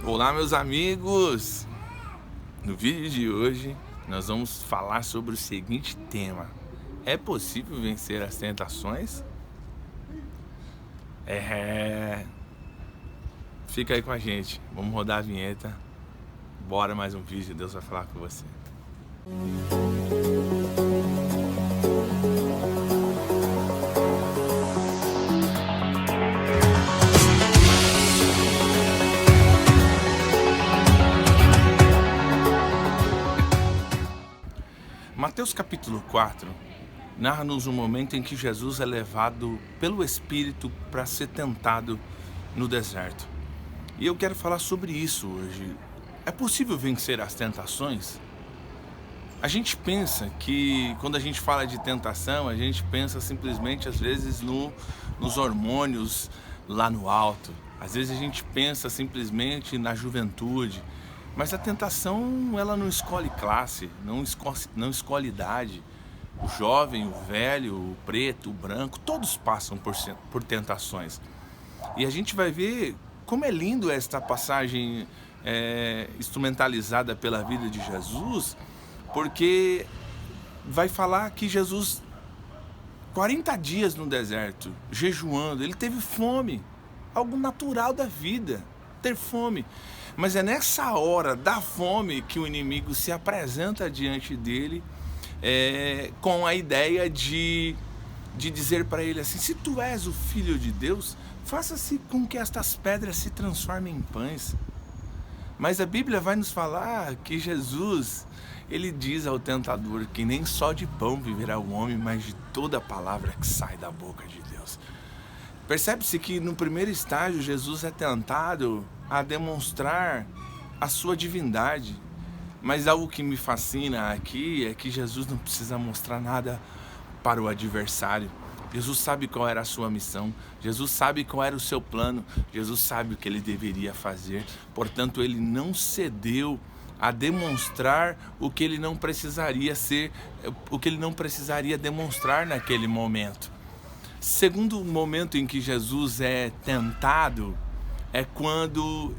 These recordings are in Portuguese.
Olá, meus amigos! No vídeo de hoje, nós vamos falar sobre o seguinte tema: é possível vencer as tentações? Fica aí com a gente, vamos rodar a vinheta. Bora mais um vídeo, Deus vai falar com você. Mateus capítulo 4 narra-nos um momento em que Jesus é levado pelo Espírito para ser tentado no deserto. E eu quero falar sobre isso hoje. É possível vencer as tentações? A gente pensa que quando a gente fala de tentação, a gente pensa simplesmente às vezes nos hormônios lá no alto. Às vezes a gente pensa simplesmente na juventude. Mas a tentação, ela não escolhe classe, não escolhe idade. O jovem, o velho, o preto, o branco, todos passam por tentações. E a gente vai ver como é lindo esta passagem instrumentalizada pela vida de Jesus, porque vai falar que Jesus, 40 dias no deserto, jejuando, ele teve fome, algo natural da vida, ter fome. Mas é nessa hora da fome que o inimigo se apresenta diante dele com a ideia de dizer para ele assim: se tu és o Filho de Deus, faça-se com que estas pedras se transformem em pães. Mas a Bíblia vai nos falar que Jesus, ele diz ao tentador que nem só de pão viverá o homem, mas de toda a palavra que sai da boca de Deus. Percebe-se que no primeiro estágio Jesus é tentado a demonstrar a sua divindade. Mas algo que me fascina aqui é que Jesus não precisa mostrar nada para o adversário. Jesus sabe qual era a sua missão, Jesus sabe qual era o seu plano, Jesus sabe o que ele deveria fazer. Portanto, ele não cedeu a demonstrar o que ele não precisaria ser, o que ele não precisaria demonstrar naquele momento. Segundo momento em que Jesus é tentado é quando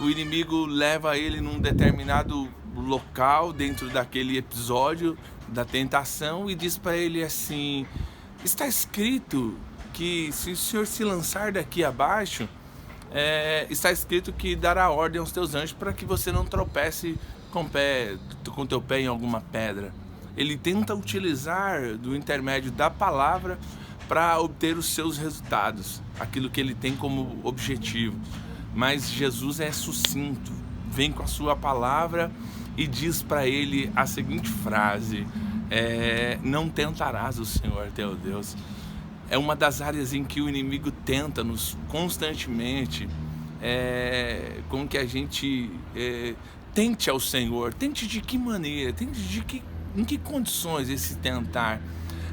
o inimigo leva ele num determinado local dentro daquele episódio da tentação e diz para ele assim: está escrito que se o Senhor se lançar daqui abaixo, está escrito que dará ordem aos teus anjos para que você não tropece com teu pé em alguma pedra. Ele tenta utilizar do intermédio da palavra para obter os seus resultados, aquilo que ele tem como objetivo. Mas Jesus é sucinto, vem com a sua palavra e diz para ele a seguinte frase: não tentarás o Senhor teu Deus. É uma das áreas em que o inimigo tenta-nos constantemente, com que a gente tente ao Senhor. Tente de que maneira? Tente em que condições esse tentar?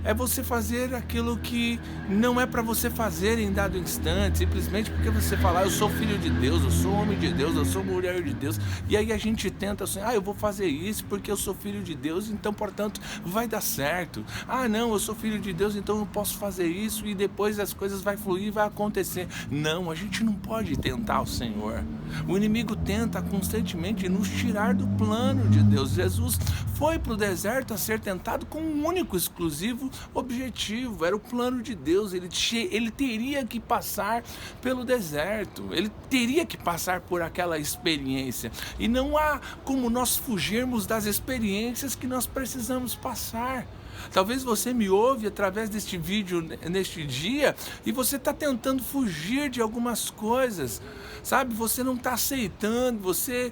É você fazer aquilo que não é para você fazer em dado instante, simplesmente porque você fala: eu sou filho de Deus, eu sou homem de Deus, eu sou mulher de Deus. E aí a gente tenta assim: eu vou fazer isso porque eu sou filho de Deus, então portanto vai dar certo. Não, eu sou filho de Deus, então eu posso fazer isso e depois as coisas vai fluir, vai acontecer. Não, a gente não pode tentar o Senhor. O inimigo tenta constantemente nos tirar do plano de Deus. Jesus foi para o deserto a ser tentado com um único, exclusivo objetivo, era o plano de Deus. Ele teria que passar pelo deserto, ele teria que passar por aquela experiência, e não há como nós fugirmos das experiências que nós precisamos passar. Talvez você me ouve através deste vídeo neste dia e você está tentando fugir de algumas coisas, sabe? Você não está aceitando, você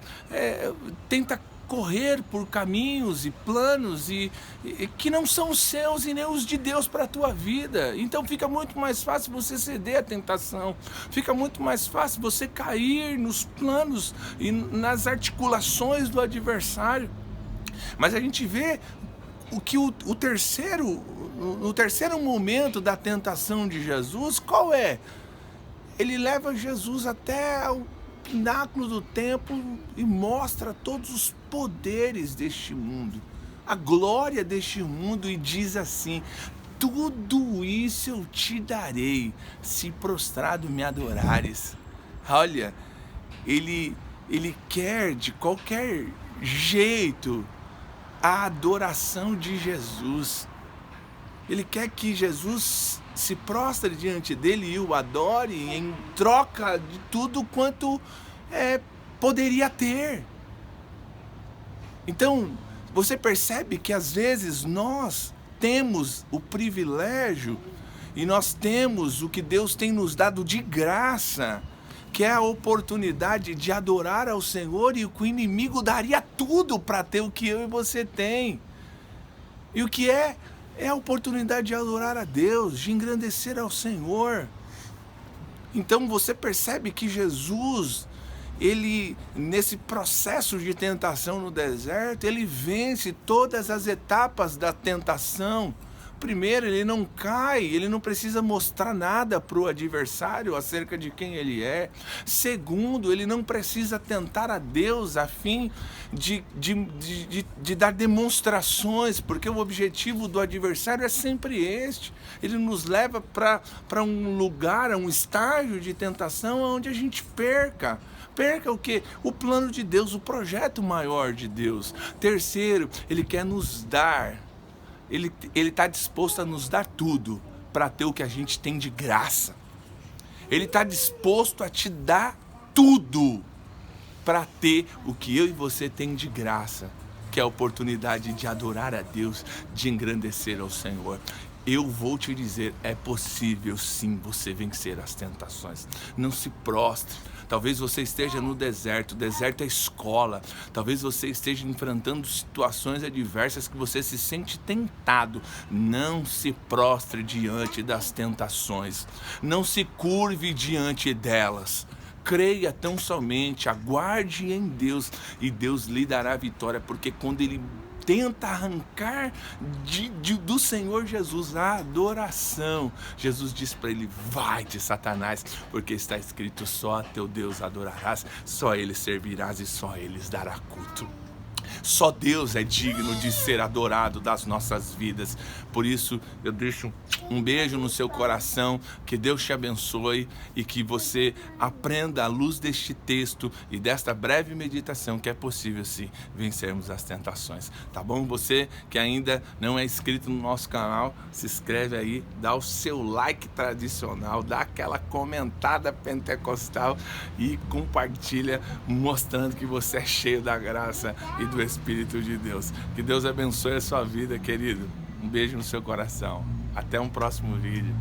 tenta correr por caminhos e planos e que não são os seus e nem os de Deus para a tua vida. Então fica muito mais fácil você ceder à tentação, fica muito mais fácil você cair nos planos e nas articulações do adversário. Mas a gente vê no terceiro momento da tentação de Jesus, qual é? Ele leva Jesus até o pináculo do templo e mostra todos os poderes deste mundo, a glória deste mundo, e diz assim: tudo isso eu te darei, se prostrado me adorares. Olha, ele quer de qualquer jeito a adoração de Jesus. Ele quer que Jesus se prostre diante dele e o adore em troca de tudo quanto poderia ter. Então, você percebe que às vezes nós temos o privilégio e nós temos o que Deus tem nos dado de graça, que é a oportunidade de adorar ao Senhor, e o que o inimigo daria tudo para ter o que eu e você tem. E o que é a oportunidade de adorar a Deus, de engrandecer ao Senhor. Então você percebe que Jesus, ele, nesse processo de tentação no deserto, ele vence todas as etapas da tentação. Primeiro, ele não cai, ele não precisa mostrar nada para o adversário acerca de quem ele é. Segundo, ele não precisa tentar a Deus a fim de dar demonstrações, porque o objetivo do adversário é sempre este. Ele nos leva para um lugar, a um estágio de tentação onde a gente perca o quê? O plano de Deus, o projeto maior de Deus. Terceiro, ele quer nos dar. Ele está disposto a nos dar tudo para ter o que a gente tem de graça. Ele está disposto a te dar tudo para ter o que eu e você tem de graça, que é a oportunidade de adorar a Deus, de engrandecer ao Senhor. Eu vou te dizer, é possível sim você vencer as tentações. Não se prostre. Talvez você esteja no deserto, o deserto é escola. Talvez você esteja enfrentando situações adversas que você se sente tentado. Não se prostre diante das tentações. Não se curve diante delas. Creia tão somente, aguarde em Deus e Deus lhe dará a vitória, porque quando Ele tenta arrancar do Senhor Jesus a adoração, Jesus diz para ele: vai-te, Satanás, porque está escrito, só a teu Deus adorarás, só Ele servirás e só Ele dará culto. Só Deus é digno de ser adorado das nossas vidas. Por isso eu deixo um beijo no seu coração, que Deus te abençoe e que você aprenda à luz deste texto e desta breve meditação que é possível sim vencermos as tentações, tá bom? Você que ainda não é inscrito no nosso canal, se inscreve aí, dá o seu like tradicional, dá aquela comentada pentecostal e compartilha, mostrando que você é cheio da graça e do Espírito de Deus. Que Deus abençoe a sua vida, querido. Um beijo no seu coração. Até um próximo vídeo.